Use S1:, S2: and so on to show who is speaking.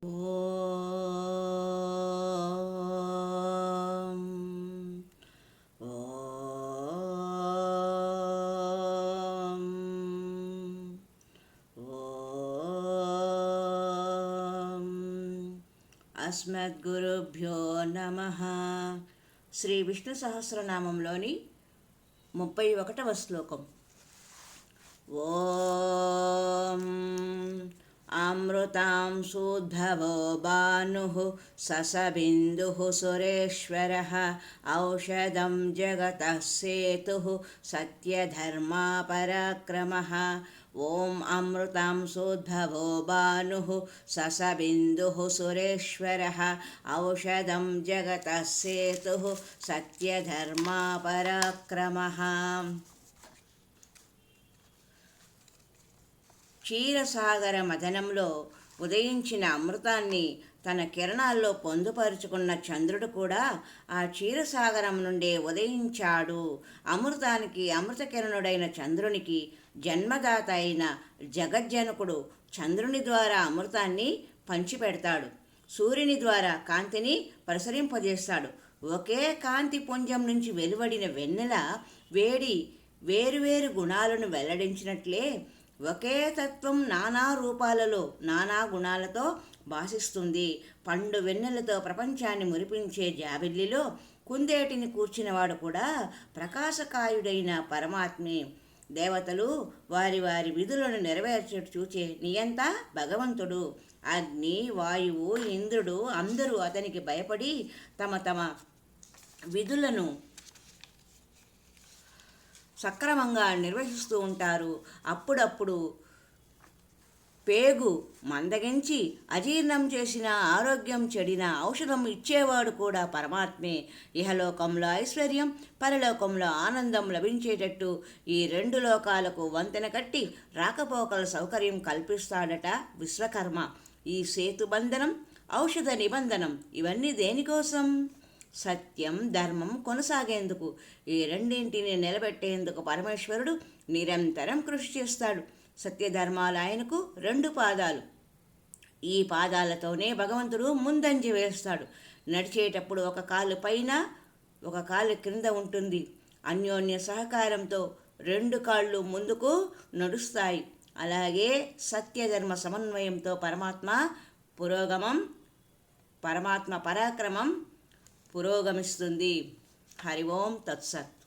S1: ఓం ఓం ఓం అస్మద్గురుభ్యో నమః. శ్రీ విష్ణు సహస్రనామంలోని 31వ శ్లోకం. ఓం అమృతాం శూద్భవో భానుః ససబిందుః సురేశ్వరః ఔషధం జగతః సేతుః సత్యధర్మా పరాక్రమః. ఓం అమృతాం శూద్భవో భానుః ససబిందుః సురేశ్వరః ఔషధం జగతః సేతుః సత్యధర్మా పరాక్రమః. క్షీరసాగర మథనంలో ఉదయించిన అమృతాన్ని తన కిరణాల్లో పొందుపరుచుకున్న చంద్రుడు కూడా ఆ క్షీరసాగరం నుండే ఉదయించాడు. అమృతానికి అమృతకిరణుడైన చంద్రునికి జన్మదాత అయిన జగజ్జనకుడు చంద్రుని ద్వారా అమృతాన్ని పంచిపెడతాడు. సూర్యుని ద్వారా కాంతిని ప్రసరింపజేస్తాడు. ఒకే కాంతి పుంజం నుంచి వెలువడిన వెన్నెల వేడి వేరువేరు గుణాలను వెల్లడించినట్లే ఒకే తత్వం నానా రూపాలలో నానా గుణాలతో భాషిస్తుంది. పండు వెన్నెలతో ప్రపంచాన్ని మురిపించే జాబిల్లిలో కుందేటిని కూర్చున్నవాడు కూడా ప్రకాశకాయుడైన పరమాత్మే. దేవతలు వారి వారి విధులను నెరవేర్చేట్టు చూచే నియంత భగవంతుడు. అగ్ని, వాయువు, ఇంద్రుడు అందరూ అతనికి భయపడి తమ తమ విధులను సక్రమంగా నిర్వహిస్తూ ఉంటారు. అప్పుడప్పుడు పేగు మందగించి అజీర్ణం చేసిన, ఆరోగ్యం చెడిన ఔషధం ఇచ్చేవాడు కూడా పరమాత్మే. ఇహలోకంలో ఐశ్వర్యం, పరలోకంలో ఆనందం లభించేటట్టు ఈ రెండు లోకాలకు వంతెన కట్టి రాకపోకల సౌకర్యం కల్పిస్తాడట విశ్వకర్మ. ఈ సేతుబంధనం, ఔషధ నిబంధనం ఇవన్నీ దేనికోసం? సత్యం, ధర్మం కొనసాగేందుకు. ఈ రెండింటిని నిలబెట్టేందుకు పరమేశ్వరుడు నిరంతరం కృషి చేస్తాడు. సత్యధర్మాలు ఆయనకు 2 పాదాలు. ఈ పాదాలతోనే భగవంతుడు ముందంజ వేస్తాడు. నడిచేటప్పుడు ఒక కాలు పైన, ఒక కాలు క్రింద ఉంటుంది. అన్యోన్య సహకారంతో 2 కాళ్ళు ముందుకు నడుస్తాయి. అలాగే సత్యధర్మ సమన్వయంతో పరమాత్మ పరాక్రమం పురోగమిస్తుంది. హరి ఓం తత్సత్.